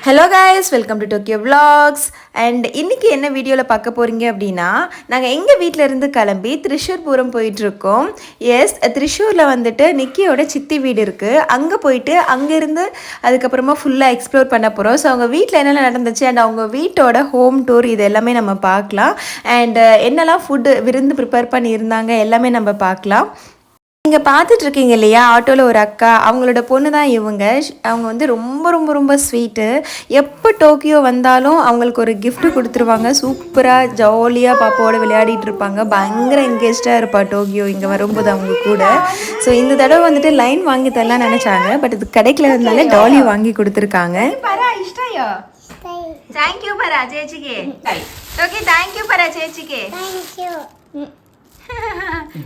Hello guys, welcome to Tokyo vlogs. And இன்றைக்கி என்ன வீடியோவில் பார்க்க போகிறீங்க அப்படின்னா, நாங்கள் எங்கள் வீட்டிலேருந்து கிளம்பி திரிஷூர்புரம் போயிட்டுருக்கோம். எஸ், திரிஷூரில் வந்துட்டு நிக்கியோட சித்தி வீடு இருக்குது. அங்கே போயிட்டு அங்கேருந்து அதுக்கப்புறமா ஃபுல்லாக எக்ஸ்ப்ளோர் பண்ண போகிறோம். ஸோ அவங்க வீட்டில் என்னென்ன நடந்துச்சு அண்ட் அவங்க வீட்டோட ஹோம் டூர் இது எல்லாமே நம்ம பார்க்கலாம். அண்ட் என்னெல்லாம் ஃபுட்டு விருந்து ப்ரிப்பேர் பண்ணியிருந்தாங்க எல்லாமே நம்ம பார்க்கலாம். நீங்கள் பார்த்துட்ருக்கீங்க இல்லையா, ஆட்டோவில் ஒரு அக்கா, அவங்களோட பொண்ணு தான் இவங்க. அவங்க வந்து ரொம்ப ரொம்ப ரொம்ப ஸ்வீட்டு. எப்போ டோக்கியோ வந்தாலும் அவங்களுக்கு ஒரு கிஃப்ட்டு கொடுத்துருவாங்க. சூப்பராக ஜாலியாக பாப்பாவோட விளையாடிட்டு இருப்பாங்க. பயங்கர என்கேஜாக இருப்பாள் டோக்கியோ இங்கே வரும்போது அவங்க கூட. ஸோ இந்த தடவை வந்துட்டு லைன் வாங்கி தரலாம் நினச்சாங்க, பட் இது கிடைக்கலனால டாலி வாங்கி கொடுத்துருக்காங்க. தேங்க்யூ பரா சேச்சிக்கு. ஓகே, தேங்க்யூ பரா சேச்சிக்கு.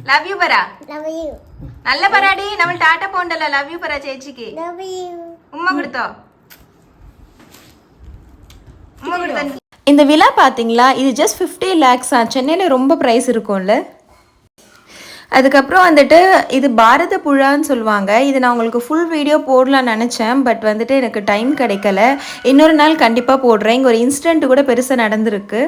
லவ் யூ பரா. Love you. நல்ல பராடி நம்ம டாடா போண்டல. லவ் யூ பரா சேச்சிக்கு. Love you. உம்மா கொடுத்தோ. உம்மா கொடுத்தோ. இந்த விழா பாத்தீங்களா, இது ஜஸ்ட் 50 lakhs. சென்னையில் ரொம்ப ப்ரைஸ் இருக்கும்ல. அதுக்கப்புறம் வந்துட்டு இது பாரத புழான்னு சொல்லுவாங்க. இது நான் உங்களுக்கு ஃபுல் வீடியோ போடலான்னு நினச்சேன், பட் வந்துட்டு எனக்கு டைம் கிடைக்கல. இன்னொரு நாள் கண்டிப்பாக போடுறேன். இங்கே ஒரு இன்சிடெண்ட் கூட பெருசாக நடந்திருக்கு.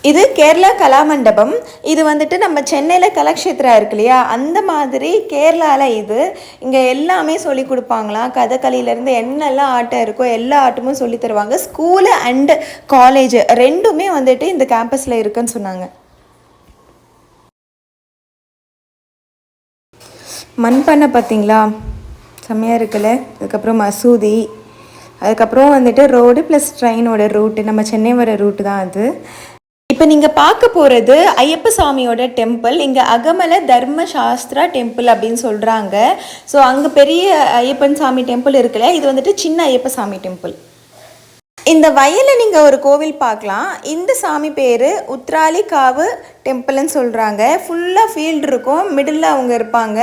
இது கேரளா கலாமண்டபம். இது வந்துட்டு நம்ம சென்னையில் கலாக்ஷேத்ரா இருக்கு இல்லையா, அந்த மாதிரி கேரளாவில் இது. இங்கே எல்லாமே சொல்லி கொடுப்பாங்களாம். கதகளியிலேருந்து என்னெல்லாம் ஆட்டம் இருக்கோ எல்லா ஆட்டமும் சொல்லி தருவாங்க. ஸ்கூலு அண்டு காலேஜ் ரெண்டுமே வந்துட்டு இந்த கேம்பஸில் இருக்குன்னு சொன்னாங்க. மண்பானை பார்த்தீங்களா, செம்மையாக இருக்குல்ல. அதுக்கப்புறம் மசூதி, அதுக்கப்புறம் வந்துட்டு ரோடு ப்ளஸ் ட்ரெயினோட ரூட்டு, நம்ம சென்னை வர ரூட்டு தான் அது. இப்போ நீங்கள் பார்க்க போகிறது ஐயப்ப சாமியோட டெம்பிள். இங்கே அகமல தர்ம சாஸ்திரா டெம்பிள் அப்படின்னு சொல்கிறாங்க. ஸோ அங்கே பெரிய ஐயப்பன் சாமி டெம்பிள் இருக்குல்ல, இது வந்துட்டு சின்ன ஐயப்ப சாமி டெம்பிள். இந்த வயலில் நீங்கள் ஒரு கோவில் பார்க்கலாம். இந்த சாமி பேர் உத்ராலி காவு டெம்பிள்னு சொல்கிறாங்க. ஃபுல்லாக ஃபீல்டு இருக்கும், மிடில் அவங்க இருப்பாங்க.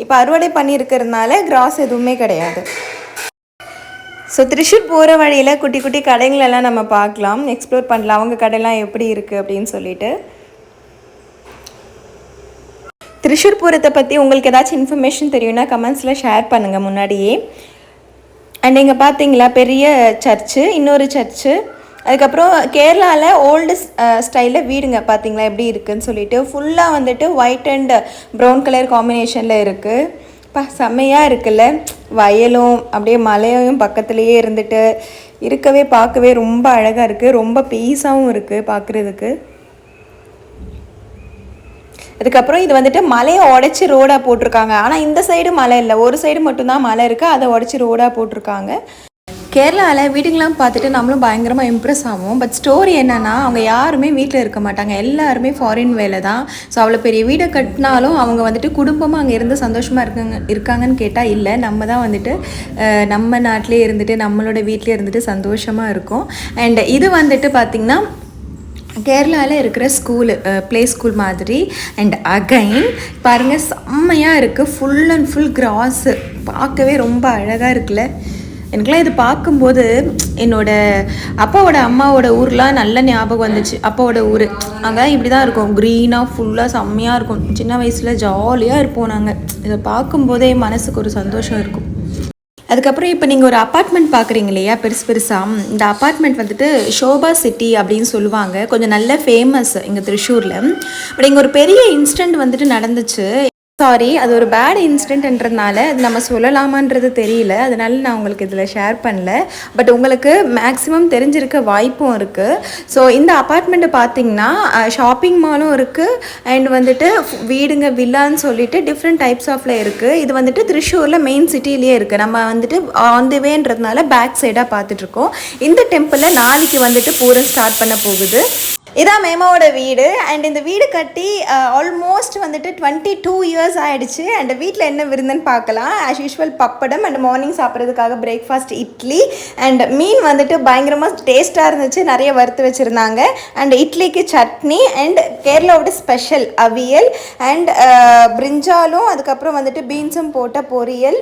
இப்போ அறுவடை பண்ணியிருக்கிறதுனால கிராஸ் எதுவுமே கிடையாது. ஸோ திரிஷூர் போகிற வழியில் குட்டி குட்டி கடைங்களெல்லாம் நம்ம பார்க்கலாம், எக்ஸ்ப்ளோர் பண்ணலாம். அவங்க கடைலாம் எப்படி இருக்குது அப்படின்னு சொல்லிட்டு. திரிஷூர்புரத்தை பற்றி உங்களுக்கு ஏதாச்சும் இன்ஃபர்மேஷன் தெரியும்னா கமெண்ட்ஸில் ஷேர் பண்ணுங்கள் முன்னாடியே. அண்ட் இங்கே பார்த்தீங்களா பெரிய சர்ச்சு, இன்னொரு சர்ச்சு. அதுக்கப்புறம் கேரளாவில் ஓல்டு ஸ்டைலில் வீடுங்க பார்த்தீங்களா எப்படி இருக்குதுன்னு சொல்லிட்டு. ஃபுல்லாக வந்துட்டு ஒயிட் அண்ட் ப்ரௌன் கலர் காம்பினேஷனில் இருக்குது. செம்மையாக இருக்குல்ல. வயலும் அப்படியே மலையும் பக்கத்துலேயே இருந்துட்டு பார்க்கவே ரொம்ப அழகாக இருக்குது. ரொம்ப பீஸாகவும் இருக்குது பார்க்குறதுக்கு. அதுக்கப்புறம் இது வந்துட்டு மலையை உடச்சி ரோடாக போட்டிருக்காங்க. ஆனால் இந்த சைடு மலை இல்லை, ஒரு சைடு மட்டும்தான் மலை இருக்குது, அதை உடச்சி ரோடாக போட்டிருக்காங்க. கேரளாவில் வீடுங்களாம் பார்த்துட்டு நம்மளும் பயங்கரமாக இம்ப்ரெஸ் ஆகும். பட் ஸ்டோரி என்னென்னா, அவங்க யாருமே வீட்டில் இருக்க மாட்டாங்க, எல்லாருமே ஃபாரின் வேலை தான். ஸோ அவ்வளோ பெரிய வீடை கட்டினாலும் அவங்க வந்துட்டு குடும்பமாக அங்கே இருந்து சந்தோஷமாக இருக்காங்கன்னு கேட்டால் இல்லை. நம்ம தான் வந்துட்டு நம்ம நாட்டிலே இருந்துட்டு நம்மளோட வீட்டிலே இருந்துட்டு சந்தோஷமாக இருக்கும். அண்ட் இது வந்துட்டு பார்த்திங்கன்னா கேரளாவில் இருக்கிற ஸ்கூலு, ப்ளே ஸ்கூல் மாதிரி. அண்ட் அகைன் பாருங்கள், செம்மையாக இருக்குது. ஃபுல் அண்ட் ஃபுல் கிராஸு, பார்க்கவே ரொம்ப அழகாக இருக்குல்ல. எனக்குலாம் இது பார்க்கும்போது என்னோடய அப்பாவோட அம்மாவோட ஊர்லாம் நல்ல ஞாபகம் வந்துச்சு. அப்பாவோட ஊர் அங்கே இப்படி தான் இருக்கும், க்ரீனாக ஃபுல்லாக செம்மையாக இருக்கும். சின்ன வயசில் ஜாலியாக இருப்போம் நாங்கள். இதை பார்க்கும்போதே மனசுக்கு ஒரு சந்தோஷம் இருக்கும். அதுக்கப்புறம் இப்போ நீங்கள் ஒரு அப்பார்ட்மெண்ட் பார்க்குறீங்க இல்லையா, பெருசாக. இந்த அப்பார்ட்மெண்ட் வந்துட்டு ஷோபா சிட்டி அப்படின்னு சொல்லுவாங்க. கொஞ்சம் நல்ல ஃபேமஸ் இங்கே திரிஷூரில். பட் இங்கே ஒரு பெரிய இன்சிடெண்ட் வந்துட்டு நடந்துச்சு. சாரி, அது ஒரு பேட் இன்சிடென்ட்ன்றதுனால அது நம்ம சொல்லலாமான்றது தெரியல, அதனால நான் உங்களுக்கு இதில் ஷேர் பண்ணல. பட் உங்களுக்கு மேக்ஸிமம் தெரிஞ்சிருக்க வாய்ப்பும் இருக்குது. ஸோ இந்த அப்பார்ட்மெண்ட்டை பார்த்திங்கன்னா ஷாப்பிங் மாலும் இருக்குது அண்ட் வந்துட்டு வீடுங்க வில்லான்னு சொல்லிட்டு டிஃப்ரெண்ட் டைப்ஸ் ஆஃப்ல இருக்குது. இது வந்துட்டு திரிஷூரில் மெயின் சிட்டிலேயே இருக்குது. நம்ம வந்துட்டு ஆன் தி வேன்றதுனால பேக் சைடாக பார்த்துட்ருக்கோம். இந்த டெம்பிளில் நாளைக்கு வந்துட்டு பூரம் ஸ்டார்ட் பண்ண போகுது. இதான் மேமாவோட வீடு. அண்ட் இந்த வீடு கட்டி ஆல்மோஸ்ட் வந்துட்டு 22 years ஆகிடுச்சு. அண்ட் வீட்டில் என்ன விருந்துன்னு பார்க்கலாம். As usual pappadam and morning சாப்பிட்றதுக்காக பிரேக்ஃபாஸ்ட் இட்லி அண்ட் மீன் வந்துட்டு பயங்கரமாக டேஸ்ட்டாக இருந்துச்சு, நிறைய வறுத்து வச்சுருந்தாங்க. அண்ட் இட்லிக்கு சட்னி அண்ட் கேரளாவோட ஸ்பெஷல் அவியல் அண்ட் பிரிஞ்சாலும், அதுக்கப்புறம் வந்துட்டு பீன்ஸும் போட்ட பொரியல்.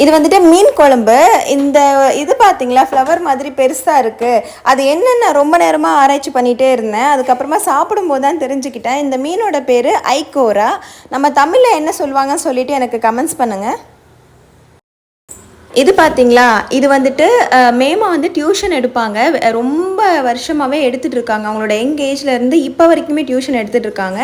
இது வந்துட்டு மீன் குழம்பு. இந்த இது பார்த்தீங்களா, ஃப்ளவர் மாதிரி பெருசாக இருக்குது. அது என்னென்ன ரொம்ப நேரமாக ஆராய்ச்சி பண்ணிகிட்டே இருந்தேன். அதுக்கப்புறமா சாப்பிடும்போது தான் தெரிஞ்சுக்கிட்டேன். இந்த மீனோட பேர் ஐகோரா. நம்ம தமிழில் என்ன சொல்லுவாங்கன்னு சொல்லிட்டு எனக்கு கமெண்ட்ஸ் பண்ணுங்கள். இது பார்த்தீங்களா, இது வந்துட்டு மேமா வந்து டியூஷன் எடுப்பாங்க. ரொம்ப வருஷமாகவே எடுத்துகிட்டு இருக்காங்க. அவங்களோட யங் ஏஜ்லேருந்து இப்போ வரைக்குமே டியூஷன் எடுத்துகிட்டு இருக்காங்க.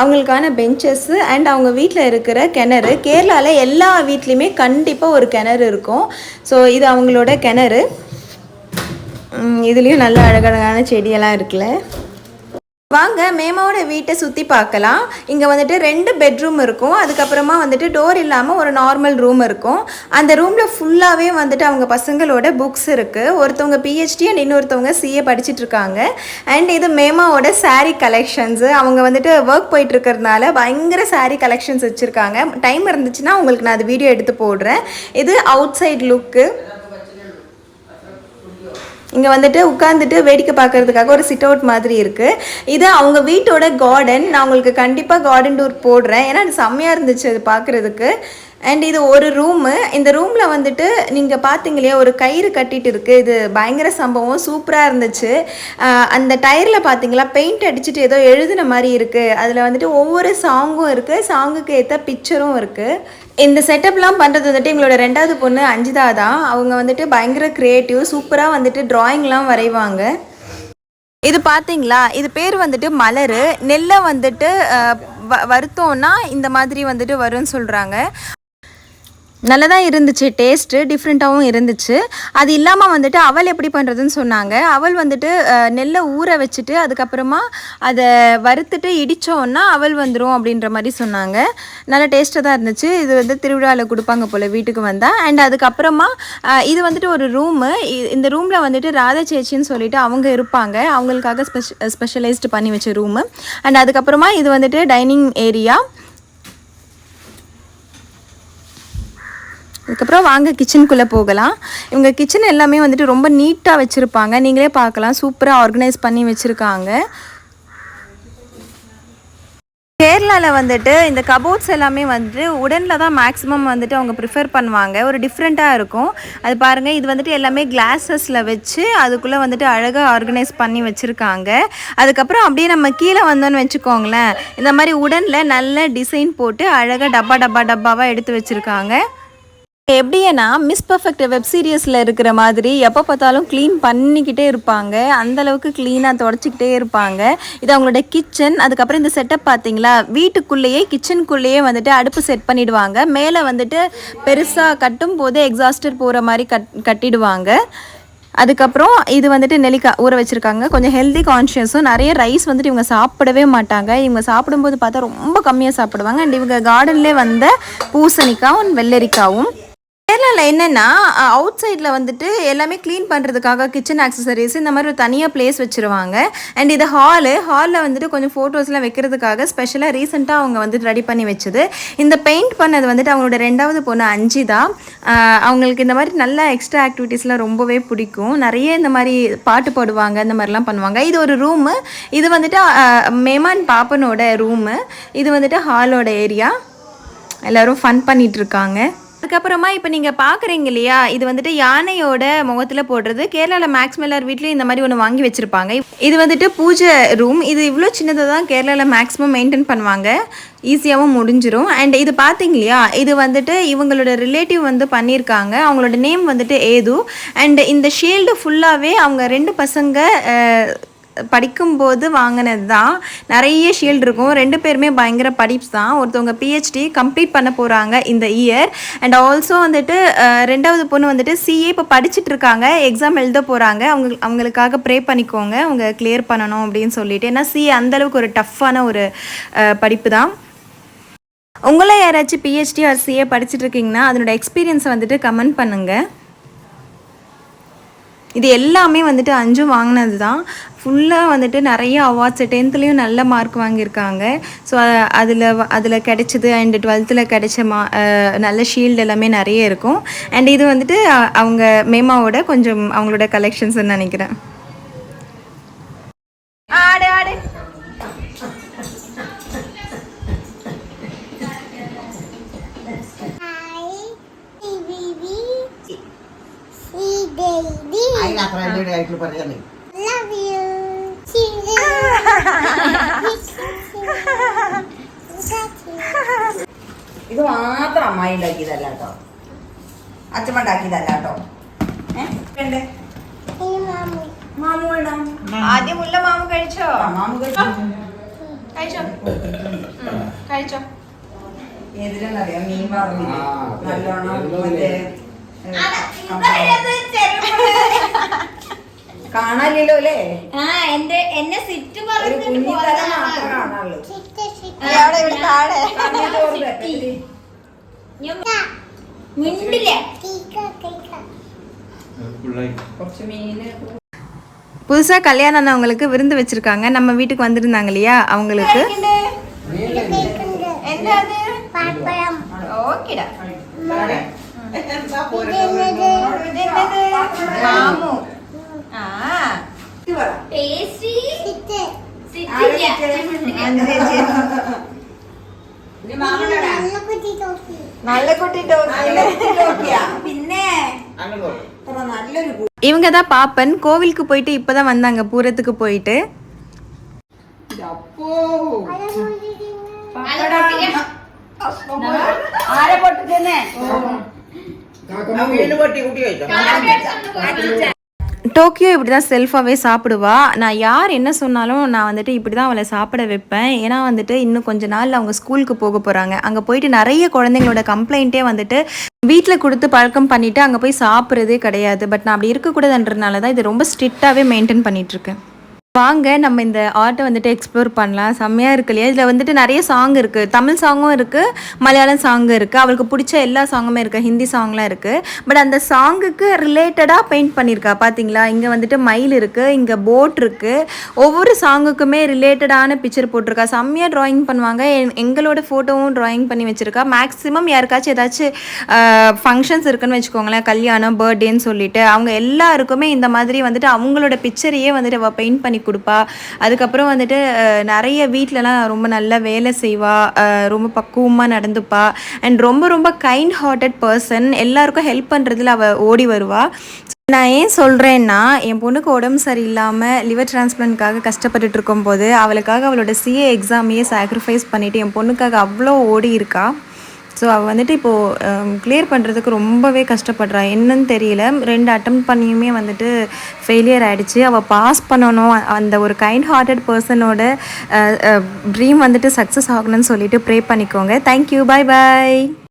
அவங்களுக்கான பெஞ்சஸ்ஸு அண்ட் அவங்க வீட்டில் இருக்கிற கிணறு. கேரளாவில் எல்லா வீட்லேயுமே கண்டிப்பாக ஒரு கிணறு இருக்கும். ஸோ இது அவங்களோட கிணறு. இதுலேயும் நல்ல அழகழகான செடியெல்லாம் இருக்குல்ல. வாங்க மேமாவோட வீட்டை சுற்றி பார்க்கலாம். இங்கே வந்துட்டு 2 பெட்ரூம் இருக்கும். அதுக்கப்புறமா வந்துட்டு டோர் இல்லாமல் ஒரு நார்மல் ரூம் இருக்கும். அந்த ரூமில் ஃபுல்லாகவே வந்துட்டு அவங்க பசங்களோட புக்ஸ் இருக்குது. ஒருத்தவங்க பிஹெச்டி அண்ட் இன்னொருத்தவங்க சிஏ படிச்சுட்டு இருக்காங்க. அண்ட் இது மேமாவோட சாரீ கலெக்ஷன்ஸு. அவங்க வந்துட்டு ஒர்க் போயிட்டு இருக்கிறதுனால பயங்கர சாரீ கலெக்ஷன்ஸ் வச்சுருக்காங்க. டைம் இருந்துச்சுன்னா உங்களுக்கு நான் அது வீடியோ எடுத்து போடுறேன். இது அவுட் சைட் லுக்கு. இங்கே வந்துட்டு உட்காந்துட்டு வேடிக்கை பார்க்கறதுக்காக ஒரு சிட் அவுட் மாதிரி இருக்குது. இது அவங்க வீட்டோட கார்டன். நான் உங்களுக்கு கண்டிப்பாக கார்டன் டூர் போடுறேன். ஏன்னா அது செம்மையாக இருந்துச்சு அது பார்க்குறதுக்கு. அண்ட் இது ஒரு ரூமு. இந்த ரூமில் வந்துட்டு நீங்கள் பார்த்தீங்க இல்லையா, ஒரு கயிறு கட்டிட்டு இருக்குது. இது பயங்கர சம்பவம், சூப்பராக இருந்துச்சு. அந்த டயரில் பார்த்தீங்களா பெயிண்ட் அடிச்சுட்டு ஏதோ எழுதின மாதிரி இருக்குது. அதில் வந்துட்டு ஒவ்வொரு சாங்கும் இருக்குது, சாங்குக்கு ஏற்ற பிக்சரும் இருக்குது. இந்த செட்டப்லாம் பண்ணுறது வந்துட்டு எங்களோட 2வது பொண்ணு அஞ்சிதா தான். அவங்க வந்துட்டு பயங்கர க்ரியேட்டிவ், சூப்பராக வந்துட்டு ட்ராயிங்லாம் வரைவாங்க. இது பார்த்தீங்களா, இது பேர் வந்துட்டு மலர். நெல்லை வந்துட்டு வருத்தோன்னா இந்த மாதிரி வந்துட்டு வரும்னு சொல்கிறாங்க. நல்லதாக இருந்துச்சு, டேஸ்ட்டு டிஃப்ரெண்ட்டாகவும் இருந்துச்சு. அது இல்லாமல் வந்துட்டு அவல் எப்படி பண்ணுறதுன்னு சொன்னாங்க. அவல் வந்துட்டு நெல்லை ஊற வச்சுட்டு அதுக்கப்புறமா அதை வறுத்துட்டு இடித்தோன்னா அவல் வந்துடும் அப்படின்ற மாதிரி சொன்னாங்க. நல்ல டேஸ்ட்டாக தான் இருந்துச்சு. இது வந்து திருவிழாவில் கொடுப்பாங்க போல் வீட்டுக்கு வந்தால். அண்ட் அதுக்கப்புறமா இது வந்துட்டு ஒரு ரூமு. இந்த ரூமில் வந்துட்டு ராதா சேச்சின்னு சொல்லிட்டு அவங்க இருப்பாங்க. அவங்களுக்காக ஸ்பெஷலைஸ்டு பண்ணி வச்ச ரூமு. அண்ட் அதுக்கப்புறமா இது வந்துட்டு டைனிங் ஏரியா. அதுக்கப்புறம் வாங்க கிச்சனுக்குள்ளே போகலாம். இவங்க கிச்சன் எல்லாமே வந்துட்டு ரொம்ப நீட்டாக வச்சுருப்பாங்க. நீங்களே பார்க்கலாம், சூப்பராக ஆர்கனைஸ் பண்ணி வச்சுருக்காங்க. கேரளாவில் வந்துட்டு இந்த கபோர்ட்ஸ் எல்லாமே வந்துட்டு உடனில் தான் மேக்ஸிமம் வந்துட்டு அவங்க ப்ரிஃபர் பண்ணுவாங்க. ஒரு டிஃப்ரெண்ட்டாக இருக்கும். அது பாருங்கள், இது வந்துட்டு எல்லாமே கிளாஸஸில் வச்சு அதுக்குள்ளே வந்துட்டு அழகாக ஆர்கனைஸ் பண்ணி வச்சுருக்காங்க. அதுக்கப்புறம் அப்படியே நம்ம கீழே வந்தோன்னு வச்சுக்கோங்களேன், இந்த மாதிரி உடனில் நல்ல டிசைன் போட்டு அழகாக டப்பாவாக எடுத்து வச்சுருக்காங்க. எப்படின்னா மிஸ் பர்ஃபெக்ட் வெப் சீரியஸில் இருக்கிற மாதிரி எப்போ பார்த்தாலும் க்ளீன் பண்ணிக்கிட்டே இருப்பாங்க. அந்தளவுக்கு க்ளீனாக தொடச்சிக்கிட்டே இருப்பாங்க. இது அவங்களோட கிச்சன். அதுக்கப்புறம் இந்த செட்டப் பார்த்தீங்களா, வீட்டுக்குள்ளேயே கிச்சனுக்குள்ளேயே வந்துட்டு அடுப்பு செட் பண்ணிவிடுவாங்க. மேலே வந்துட்டு பெருசாக கட்டும் போது எக்ஸாஸ்டர் போகிற மாதிரி கட்டிடுவாங்க. அதுக்கப்புறம் இது வந்துட்டு நெல்லிக்காய் ஊற வச்சுருக்காங்க. கொஞ்சம் ஹெல்தி கான்ஷியஸும். நிறைய ரைஸ் வந்துட்டு இவங்க சாப்பிடவே மாட்டாங்க. இவங்க சாப்பிடும்போது பார்த்தா ரொம்ப கம்மியாக சாப்பிடுவாங்க. அண்ட் இவங்க கார்டன்லேயே வந்த பூசணிக்காவும் வெள்ளரிக்காவும். கேரளாவில் என்னென்னா அவுட் சைடில் வந்துட்டு எல்லாமே க்ளீன் பண்ணுறதுக்காக கிச்சன் ஆக்சசரிஸ் இந்த மாதிரி ஒரு தனியாக பிளேஸ் வச்சுருவாங்க. அண்ட் இது ஹாலில் வந்துட்டு கொஞ்சம் ஃபோட்டோஸ்லாம் வைக்கிறதுக்காக ஸ்பெஷலாக ரீசெண்டாக அவங்க வந்துட்டு ரெடி பண்ணி வச்சது. இந்த பெயிண்ட் பண்ணது வந்துட்டு அவங்களோட 2வது பொண்ணு அஞ்சிதா. அவங்களுக்கு இந்த மாதிரி நல்ல எக்ஸ்ட்ரா ஆக்டிவிட்டீஸ்லாம் ரொம்பவே பிடிக்கும். நிறைய இந்த மாதிரி பாட்டு பாடுவாங்க, இந்த மாதிரிலாம் பண்ணுவாங்க. இது ஒரு ரூமு. இது வந்துட்டு மேமான் பாப்பனோட ரூமு. இது வந்துட்டு ஹாலோட ஏரியா. எல்லோரும் ஃபன் பண்ணிகிட்ருக்காங்க. அதுக்கப்புறமா இப்போ நீங்கள் பார்க்குறீங்க இல்லையா, இது வந்துட்டு யானையோட முகத்தில் போடுறது. கேரளாவில் மேக்ஸிமம் எல்லார் வீட்லேயும் இந்த மாதிரி ஒன்று வாங்கி வச்சுருப்பாங்க. இது வந்துட்டு பூஜை ரூம். இது இவ்வளோ சின்னதாக தான் கேரளாவில் மேக்ஸிமம் மெயின்டைன் பண்ணுவாங்க. ஈஸியாகவும் முடிஞ்சிடும். அண்ட் இது பார்த்தீங்க இல்லையா, இது வந்துட்டு இவங்களோட ரிலேட்டிவ் வந்து பண்ணியிருக்காங்க. அவங்களோட நேம் வந்துட்டு ஏது. அண்ட் இந்த ஷீல்டு ஃபுல்லாகவே அவங்க 2 பசங்க படிக்கும்போது வாங்கினது தான். நிறைய ஷீல்டு இருக்கும். 2 பேருமே பயங்கர படிப்ஸ் தான். ஒருத்தவங்க பிஹெச்டி கம்ப்ளீட் பண்ண போகிறாங்க இந்த இயர். அண்ட் ஆல்சோ வந்துட்டு 2வது பொண்ணு வந்துட்டு சிஏ இப்போ படிச்சுட்டு இருக்காங்க. எக்ஸாம் எழுத போகிறாங்க. அவங்களுக்காக ப்ரே பண்ணிக்கோங்க, அவங்க கிளியர் பண்ணணும் அப்படின்னு சொல்லிட்டு. ஏன்னா சிஏ அந்தளவுக்கு ஒரு டஃப்பான ஒரு படிப்பு தான். உங்களை யாராச்சும் பிஹெச்டி ஆர் சிஏ படிச்சுட்டு இருக்கீங்கன்னா அதனோட எக்ஸ்பீரியன்ஸை வந்துட்டு கமெண்ட் பண்ணுங்கள். இது எல்லாமே வந்துட்டு அஞ்சு வாங்கினது தான். ஃபுல்லாக வந்துட்டு நிறைய அவார்ட்ஸு. 10th நல்ல மார்க் வாங்கியிருக்காங்க. ஸோ அதில் கிடைச்சது. அண்டு 12th கிடைச்ச நல்ல ஷீல்டு எல்லாமே நிறைய இருக்கும். அண்ட் இது வந்துட்டு அவங்க மேமாவோட கொஞ்சம் அவங்களோட கலெக்ஷன்ஸ்ன்னு நினைக்கிறேன். ஆடு ஆடு love you. ഇത് മാത്രം അമ്മായി ഉണ്ടാക്കിയതല്ല കേട്ടോ. അച്ഛമ്മണ്ടാക്കിയതല്ല കേട്ടോ. മാമു വേണം. ആദ്യം മുല്ല മാമു കഴിച്ചോ? മാമു കഴിച്ചോ കഴിച്ചോ. ഏതിലെന്നറിയാം, മീൻ വറവില്ല നല്ലോണം. മറ്റേ കാണാനില്ലല്ലോ അല്ലേ? എന്നെ സിറ്റ് ഒരു കുഞ്ഞിത്തല മാത്രമേ കാണാനുള്ളൂ. കുറച്ച് മീന്. புதுசா கல்யாணம் ஆனவங்களுக்கு விருந்து வச்சிருக்காங்க. நம்ம வீட்டுக்கு வந்திருந்தாங்க இல்லையா, அவங்களுக்கு നല്ല കുട്ടി പിന്നെ നല്ലൊരു. இவங்க தான் பாப்பன். கோவிலுக்கு போயிட்டு இப்பதான் வந்தாங்க, பூரத்துக்கு போயிட்டு. டோக்கியோ இப்படி தான் செல்ஃபாகவே சாப்பிடுவா. நான் யார் என்ன சொன்னாலும் நான் வந்துட்டு இப்படி தான் அவளை சாப்பிட வைப்பேன். ஏன்னா வந்துட்டு இன்னும் கொஞ்ச நாள் அவங்க ஸ்கூலுக்கு போக போகிறாங்க. அங்கே போயிட்டு நிறைய குழந்தைங்களோட கம்ப்ளைண்ட்டே வந்துட்டு வீட்டில் கொடுத்து பழக்கம் பண்ணிவிட்டு அங்கே போய் சாப்பிட்றதே கிடையாது. பட் நான் அப்படி இருக்கக்கூடாதுன்றனால தான் இது ரொம்ப ஸ்ட்ரிக்டாகவே மெயின்டைன் பண்ணிகிட்ருக்கேன். வாங்க நம்ம இந்த ஆர்ட்டை வந்துட்டு எக்ஸ்ப்ளோர் பண்ணலாம். செம்மையாக இருக்கு இல்லையா? இதில் வந்துட்டு நிறைய சாங் இருக்குது. தமிழ் சாங்கும் இருக்குது, மலையாளம் சாங்கும் இருக்குது, அவளுக்கு பிடிச்ச எல்லா சாங்குமே இருக்குது, ஹிந்தி சாங்லாம் இருக்குது. பட் அந்த சாங்குக்கு ரிலேட்டடாக பெயிண்ட் பண்ணியிருக்கா பார்த்தீங்களா? இங்கே வந்துட்டு மயில் இருக்குது, இங்கே போட் இருக்குது. ஒவ்வொரு சாங்குக்குமே ரிலேட்டடான பிக்சர் போட்டிருக்கா. செம்மையாக ட்ராயிங் பண்ணுவாங்க. எங்களோட ஃபோட்டோவும் ட்ராயிங் பண்ணி வச்சுருக்கா. மேக்ஸிமம் யாருக்காச்சும் ஏதாச்சும் ஃபங்க்ஷன்ஸ் இருக்குன்னு வச்சுக்கோங்களேன், கல்யாணம், பர்த்டேன்னு சொல்லிட்டு அவங்க எல்லாருக்குமே இந்த மாதிரி வந்துட்டு அவங்களோட பிக்சரையே வந்துட்டு அவள் பெயிண்ட் பண்ணி கொடுப்பா. அதுக்கப்புறம் வந்துட்டு நிறைய வீட்டிலலாம் ரொம்ப நல்ல வேலை செய்வா, ரொம்ப பக்குவமாக நடந்துப்பா. அண்ட் ரொம்ப ரொம்ப கைண்ட் ஹார்ட்டட் பர்சன். எல்லாருக்கும் ஹெல்ப் பண்ணுறதுல அவள் ஓடி வருவா. நான் ஏன் சொல்கிறேன்னா, என் பொண்ணுக்கு உடம்பு சரியில்லாமல் லிவர் டிரான்ஸ்பிளான்ட்காக கஷ்டப்பட்டுட்டு இருக்கும்போது அவளுக்காக அவளோட சிஏ எக்ஸாமையே சாக்ரிஃபைஸ் பண்ணிவிட்டு என் பொண்ணுக்காக அவ்வளோ ஓடி இருக்கா. ஸோ அவள் வந்துட்டு இப்போது கிளியர் பண்ணுறதுக்கு ரொம்பவே கஷ்டப்படுறா. என்னன்னு தெரியல, 2 அட்டம் பண்ணியுமே வந்துட்டு ஃபெயிலியர் ஆகிடுச்சு. அவள் பாஸ் பண்ணணும், அந்த ஒரு கைண்ட் ஹார்ட்டட் பர்சனோட ட்ரீம் வந்துட்டு சக்ஸஸ் ஆகணும்னு சொல்லிட்டு ப்ரே பண்ணிக்கோங்க. தேங்க்யூ, பாய் பாய்.